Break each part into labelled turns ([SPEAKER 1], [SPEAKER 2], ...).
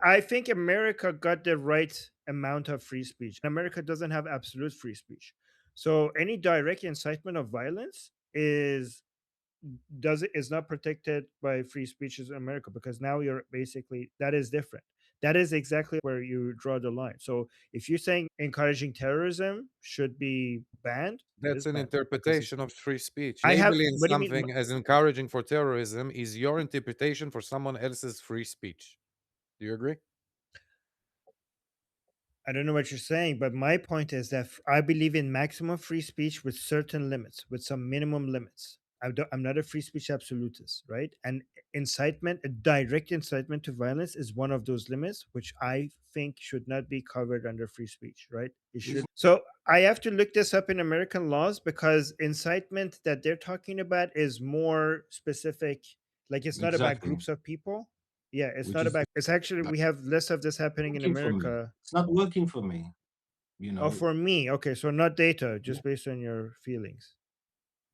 [SPEAKER 1] I think America got the right amount of free speech. America doesn't have absolute free speech. So any direct incitement of violence is not protected by free speech in America, because now you're basically, that is different. That is exactly where you draw the line. So if you're saying encouraging terrorism should be banned, it
[SPEAKER 2] That's
[SPEAKER 1] is
[SPEAKER 2] an
[SPEAKER 1] banned because it's
[SPEAKER 2] interpretation of free speech.
[SPEAKER 1] I have
[SPEAKER 2] Labeling
[SPEAKER 1] what do you mean?
[SPEAKER 2] something as encouraging for terrorism is your interpretation for someone else's free speech. Do you agree?
[SPEAKER 1] I don't know what you're saying, but my point is that I believe in maximum free speech with certain limits, with some minimum limits. I'm not a free speech absolutist, right? And incitement, a direct incitement to violence, is one of those limits, which I think should not be covered under free speech, right? It should. So I have to look this up in American laws, because incitement that they're talking about is more specific. Like, it's not about
[SPEAKER 3] Exactly.
[SPEAKER 1] groups of people. Yeah, it's
[SPEAKER 3] Which
[SPEAKER 1] not
[SPEAKER 3] is
[SPEAKER 1] about. It's actually, we have less of this happening in
[SPEAKER 3] working for me.
[SPEAKER 1] America.
[SPEAKER 3] It's not working for me. You
[SPEAKER 1] Oh,
[SPEAKER 3] know,
[SPEAKER 1] for me. Okay, so not data,
[SPEAKER 3] Yeah.
[SPEAKER 1] just based on your feelings.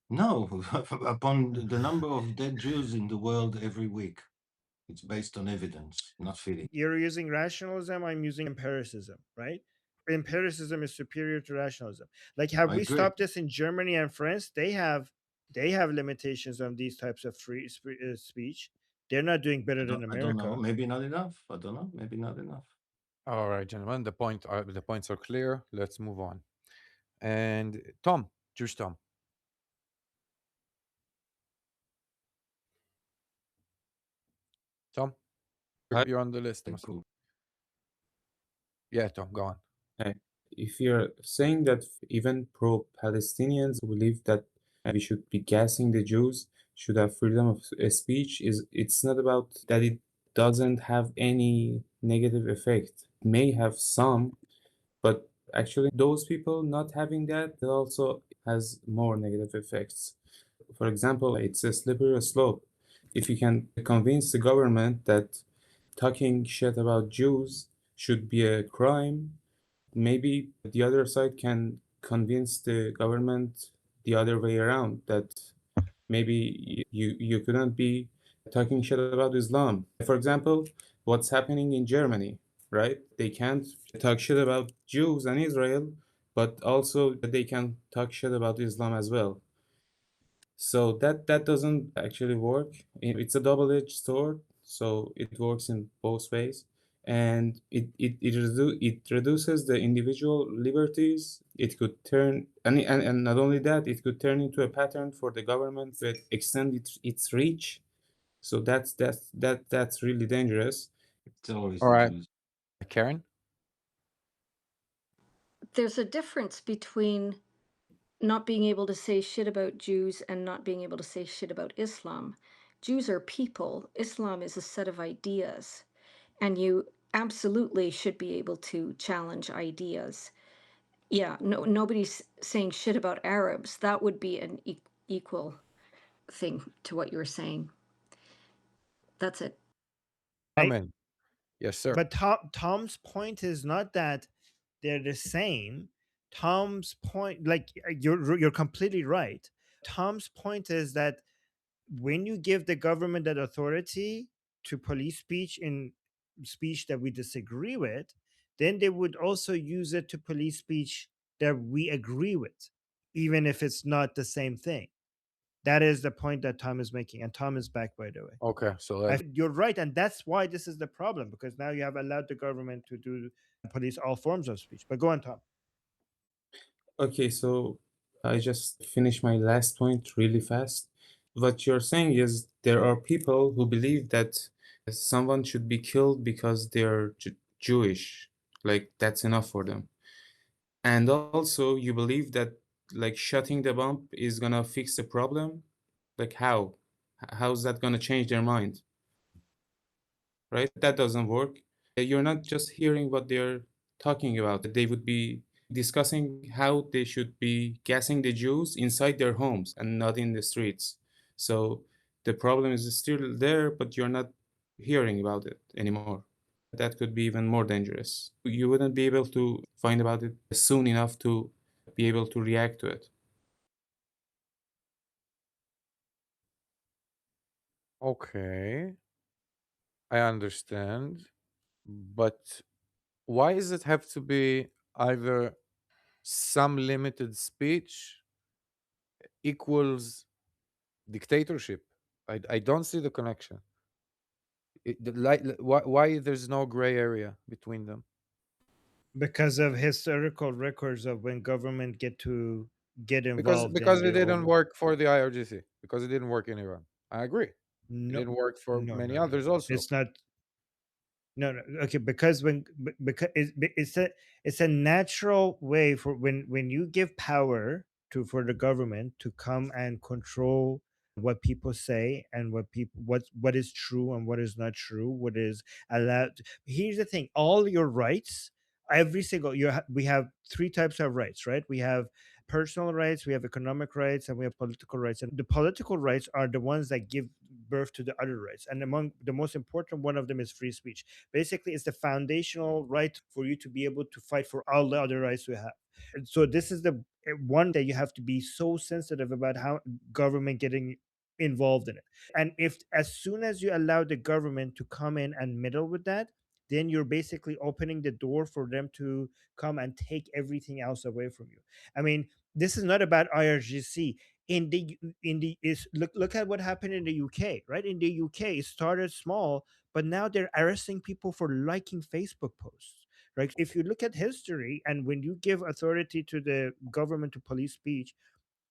[SPEAKER 3] No, upon the number of dead Jews in the world every week. It's based on evidence, not feeling.
[SPEAKER 1] You're using rationalism, I'm using empiricism, right? Empiricism is superior to rationalism. Like, have
[SPEAKER 3] I
[SPEAKER 1] we
[SPEAKER 3] agree.
[SPEAKER 1] stopped this in Germany and France? They have limitations on these types of speech. They're not doing better than
[SPEAKER 3] I don't know.
[SPEAKER 1] America.
[SPEAKER 3] Maybe not enough. I don't know. Maybe not enough.
[SPEAKER 2] All right, gentlemen. The points are clear. Let's move on. And Tom, Jewish Tom. Tom,
[SPEAKER 4] Hi.
[SPEAKER 2] you're on the list.
[SPEAKER 3] Cool.
[SPEAKER 2] Yeah, Tom, go on.
[SPEAKER 4] If you're saying that even pro-Palestinians believe that we should be gassing the Jews, should have freedom of speech, it's not about that it doesn't have any negative effect. It may have some, but actually those people not having that, it also has more negative effects. For example, it's a slippery slope. If you can convince the government that talking shit about Jews should be a crime, maybe the other side can convince the government the other way around, that maybe you couldn't be talking shit about Islam. For example, what's happening in Germany, right? They can't talk shit about Jews and Israel, but also they can talk shit about Islam as well. So that doesn't actually work. It's a double-edged sword, so it works in both ways. And it reduces the individual liberties. It could turn, and not only that, it could turn into a pattern for the government to extend its reach. So that's really dangerous.
[SPEAKER 3] It's always
[SPEAKER 2] All
[SPEAKER 3] the
[SPEAKER 2] right.
[SPEAKER 3] Jews.
[SPEAKER 2] Karen?
[SPEAKER 5] There's a difference between not being able to say shit about Jews and not being able to say shit about Islam. Jews are people. Islam is a set of ideas. And you absolutely should be able to challenge ideas. Yeah, no, nobody's saying shit about Arabs. That would be an equal thing to what you're saying. That's it.
[SPEAKER 2] Armin. Yes, sir.
[SPEAKER 1] But Tom's point is not that they're the same. Tom's point, like, you're completely right. Tom's point is that when you give the government that authority to police speech in speech that we disagree with, then they would also use it to police speech that we agree with, even if it's not the same thing. That is the point that Tom is making, and Tom is back, by the way.
[SPEAKER 2] Okay, so
[SPEAKER 1] You're right, and that's why this is the problem, because now you have allowed the government to police all forms of speech. But go on, Tom.
[SPEAKER 4] Okay, so I just finished my last point really fast. What you're saying is there are people who believe that someone should be killed because they're Jewish, like that's enough for them. And also you believe that like shutting the bomb is gonna fix the problem. Like how? How's that gonna change their mind? Right? That doesn't work. You're not just hearing what they're talking about. They would be discussing how they should be gassing the Jews inside their homes and not in the streets. So the problem is still there, but you're not hearing about it anymore. That could be even more dangerous. You wouldn't be able to find about it soon enough to be able to react to it.
[SPEAKER 2] okay. I understand. But why does it have to be either some limited speech equals dictatorship? I don't see the connection. Why there's no gray area between them?
[SPEAKER 1] Because of historical records of when government get
[SPEAKER 2] Because
[SPEAKER 1] involved, then
[SPEAKER 2] because it
[SPEAKER 1] they
[SPEAKER 2] didn't
[SPEAKER 1] over.
[SPEAKER 2] work for the IRGC. Because it didn't work in Iran. I agree. It
[SPEAKER 1] No,
[SPEAKER 2] didn't work for
[SPEAKER 1] no,
[SPEAKER 2] many
[SPEAKER 1] no, no.
[SPEAKER 2] others also.
[SPEAKER 1] It's not. No, no. Okay, because because it's a natural way for when you give power to for the government to come and control what people say and what is true and what is not true, what is allowed. Here's the thing: all your rights, every single we have three types of rights, right? We have personal rights, we have economic rights, and we have political rights. And the political rights are the ones that give birth to the other rights. And among the most important one of them is free speech. Basically, it's the foundational right for you to be able to fight for all the other rights you have. And so this is the one that you have to be so sensitive about how government getting involved in it. And if as soon as you allow the government to come in and meddle with that, then you're basically opening the door for them to come and take everything else away from you. I mean, this is not about IRGC. In the is look at what happened in the UK, right? In the UK, it started small, but now they're arresting people for liking Facebook posts. Right? If you look at history, and when you give authority to the government to police speech,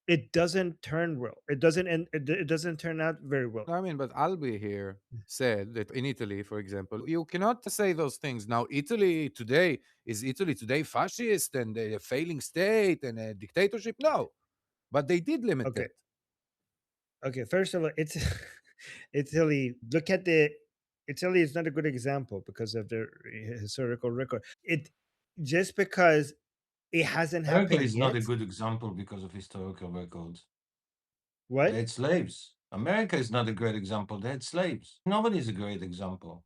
[SPEAKER 1] it doesn't turn well. It doesn't turn out very well.
[SPEAKER 2] I mean, but Albi here said that in Italy, for example, you cannot say those things. Now, Italy today fascist and a failing state and a dictatorship? No, but they did limit
[SPEAKER 1] Okay.
[SPEAKER 2] it.
[SPEAKER 1] Okay. First of all, it's Italy. Look at the Italy is not a good example because of their historical record. It just because it hasn't
[SPEAKER 3] America
[SPEAKER 1] happened
[SPEAKER 3] is not a
[SPEAKER 1] yet.
[SPEAKER 3] good example because of historical records. They
[SPEAKER 1] What?
[SPEAKER 3] had slaves. America is not a great example. They had slaves. Nobody is a great example.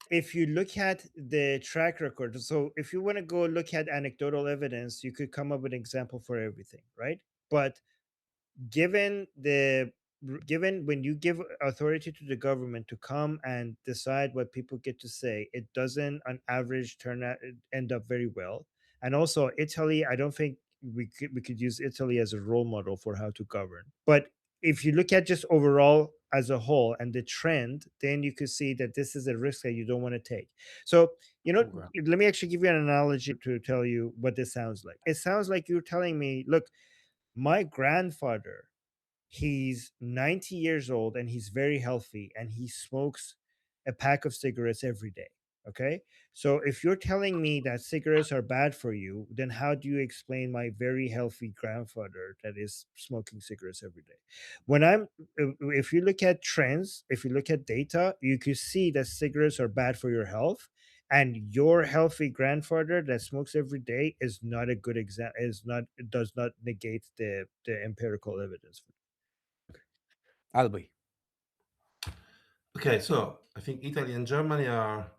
[SPEAKER 1] If you look at the track record, so if you want to go look at anecdotal evidence, you could come up with an example for everything, right? But given the given when you give authority to the government to come and decide what people get to say, it doesn't on average turn out end up very well. And also Italy, I don't think we could use Italy as a role model for how to govern. But if you look at just overall as a whole and the trend, then you could see that this is a risk that you don't want to take. So
[SPEAKER 2] Okay.
[SPEAKER 1] let me actually give you an analogy to tell you what this sounds like. It sounds like you're telling me, look, my grandfather, he's 90 years old and he's very healthy and he smokes a pack of cigarettes every day. Okay. So if you're telling me that cigarettes are bad for you, then how do you explain my very healthy grandfather that is smoking cigarettes every day? If you look at trends, if you look at data, you can see that cigarettes are bad for your health. And your healthy grandfather that smokes every day is not a good example, is not, it does not negate the empirical evidence.
[SPEAKER 2] Albi.
[SPEAKER 6] Okay, so I think Italy and Germany are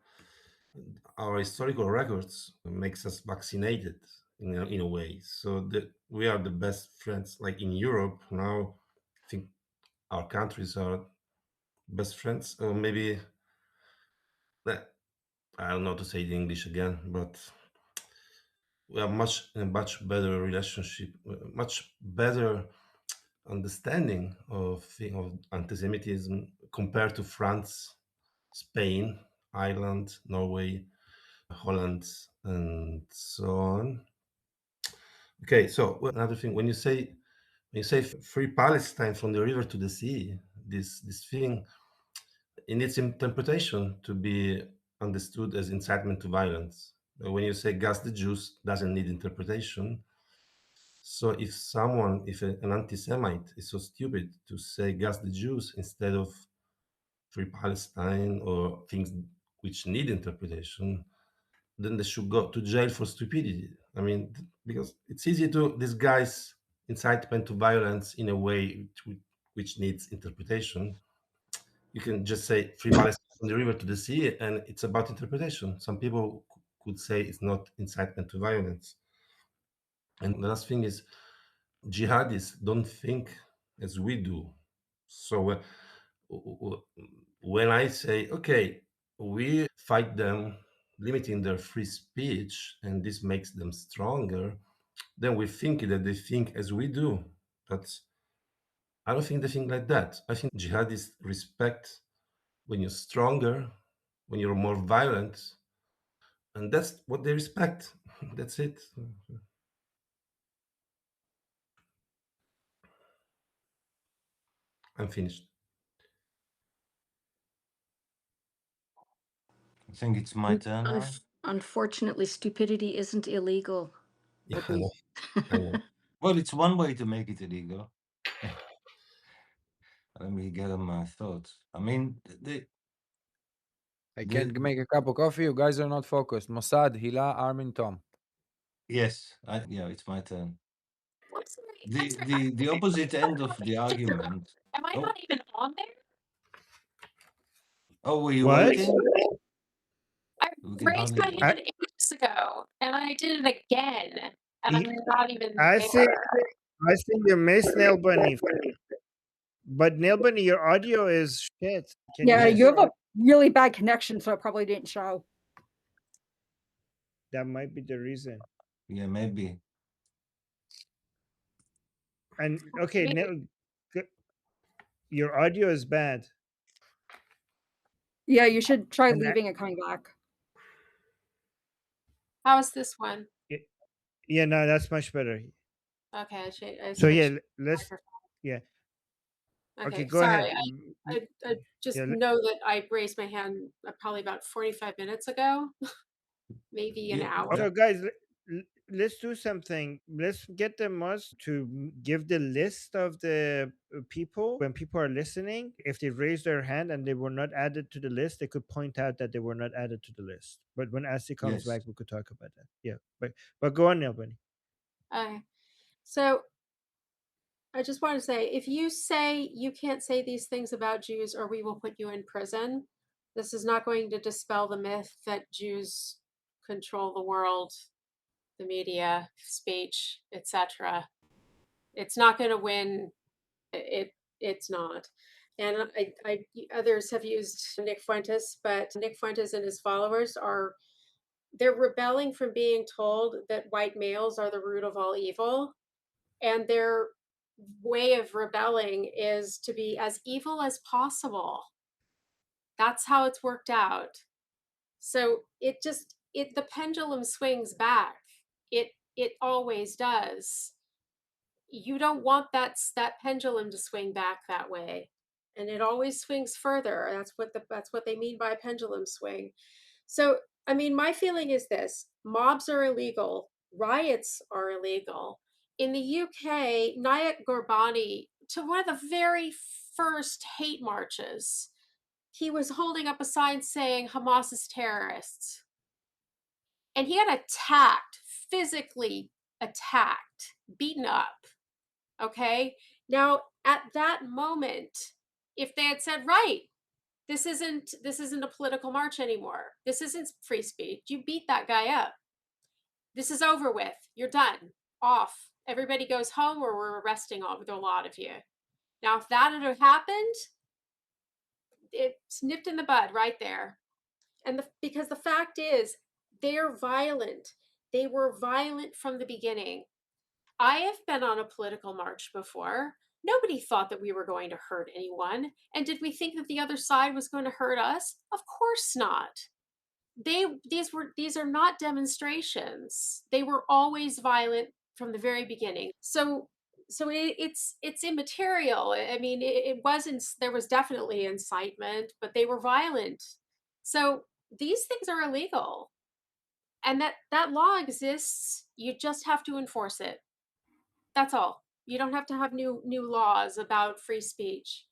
[SPEAKER 6] our historical records makes us vaccinated in a way. So that we are the best friends. Like in Europe now, I think our countries are best friends. Or maybe I don't know to say it in English again, but we have much better relationship, much better understanding of anti-Semitism compared to France, Spain, Ireland, Norway, Holland, and so on. Okay, so another thing, when you say free Palestine from the river to the sea, this thing, it needs interpretation to be understood as incitement to violence. When you say gas the Jews, doesn't need interpretation. So if an anti-Semite is so stupid to say gas the Jews instead of free Palestine or things which need interpretation, then they should go to jail for stupidity. I mean, because it's easy to disguise incitement to violence in a way which needs interpretation. You can just say free Palestine from the river to the sea, and it's about interpretation. Some people could say it's not incitement to violence. And the last thing is, jihadists don't think as we do. So when I say, okay, we fight them, limiting their free speech, and this makes them stronger, then we think that they think as we do. But I don't think they think like that. I think jihadists respect when you're stronger, when you're more violent, and that's what they respect. That's it. I'm finished.
[SPEAKER 3] I think it's my turn now.
[SPEAKER 5] Unfortunately, stupidity isn't illegal.
[SPEAKER 6] Yeah, I know. I know.
[SPEAKER 3] Well, it's one way to make it illegal. Let me get on my thoughts. I mean,
[SPEAKER 2] I can't make a cup of coffee. You guys are not focused. Mossad, Hila, Armin, Tom.
[SPEAKER 3] yes, yeah, it's my turn. The opposite end of the argument.
[SPEAKER 7] Am I not even on there?
[SPEAKER 3] Oh, were you
[SPEAKER 1] What?
[SPEAKER 3] waiting?
[SPEAKER 7] I
[SPEAKER 3] We can
[SPEAKER 7] raised my
[SPEAKER 3] hardly-
[SPEAKER 7] hand ages ago, and I did it again, and I'm not even
[SPEAKER 1] I
[SPEAKER 7] there.
[SPEAKER 1] see you miss Nail Bunny. But Nail Bunny, your audio is shit. Can
[SPEAKER 8] Yeah,
[SPEAKER 1] just-
[SPEAKER 8] you have a really bad connection, so it probably didn't show.
[SPEAKER 1] That might be the reason.
[SPEAKER 3] Yeah, maybe.
[SPEAKER 1] And okay, your audio is bad.
[SPEAKER 8] Yeah, you should try
[SPEAKER 1] And
[SPEAKER 8] leaving and coming back.
[SPEAKER 7] How is this one?
[SPEAKER 1] Yeah, no, that's much better.
[SPEAKER 7] Okay, I
[SPEAKER 1] So yeah,
[SPEAKER 7] switched
[SPEAKER 1] let's
[SPEAKER 7] microphone.
[SPEAKER 1] yeah.
[SPEAKER 7] Okay,
[SPEAKER 1] go
[SPEAKER 7] sorry.
[SPEAKER 1] ahead.
[SPEAKER 7] I just
[SPEAKER 1] Yeah,
[SPEAKER 7] know that I raised my hand probably about 45 minutes ago, maybe an
[SPEAKER 3] Yeah.
[SPEAKER 7] hour.
[SPEAKER 1] So guys, let's do something. Let's get the Moss to give the list of the people when people are listening. If they raise their hand and they were not added to the list, they could point out that they were not added to the list. But when Asti comes
[SPEAKER 3] Yes.
[SPEAKER 1] back, we could talk about that. Yeah, but go on, Nelbany.
[SPEAKER 7] Okay, so I just want to say, if you say you can't say these things about Jews or we will put you in prison, this is not going to dispel the myth that Jews control the world, the media, speech, etc. It's not going to win. It's not. And others have used Nick Fuentes, but Nick Fuentes and his followers they're rebelling from being told that white males are the root of all evil. And their way of rebelling is to be as evil as possible. That's how it's worked out. So the pendulum swings back. It always does. You don't want that pendulum to swing back that way, and it always swings further. That's what they mean by a pendulum swing. So I mean, my feeling is this: mobs are illegal, riots are illegal. In the UK, Nayat Gorbani, to one of the very first hate marches, he was holding up a sign saying Hamas is terrorists, and he got attacked, physically attacked, beaten up. Okay. Now, at that moment, if they had said, right, this isn't a political march anymore. This isn't free speech. You beat that guy up. This is over with. You're done. Off. Everybody goes home, or we're arresting a lot of you. Now, if that had happened, it's nipped in the bud right there. And because the fact is, they're violent. They were violent from the beginning. I have been on a political march before. Nobody thought that we were going to hurt anyone. And did we think that the other side was going to hurt us? Of course not. These are not demonstrations. They were always violent from the very beginning. So it's immaterial. I mean, it wasn't, there was definitely incitement, but they were violent. So these things are illegal. And that law exists. You just have to enforce it. That's all. You don't have to have new laws about free speech.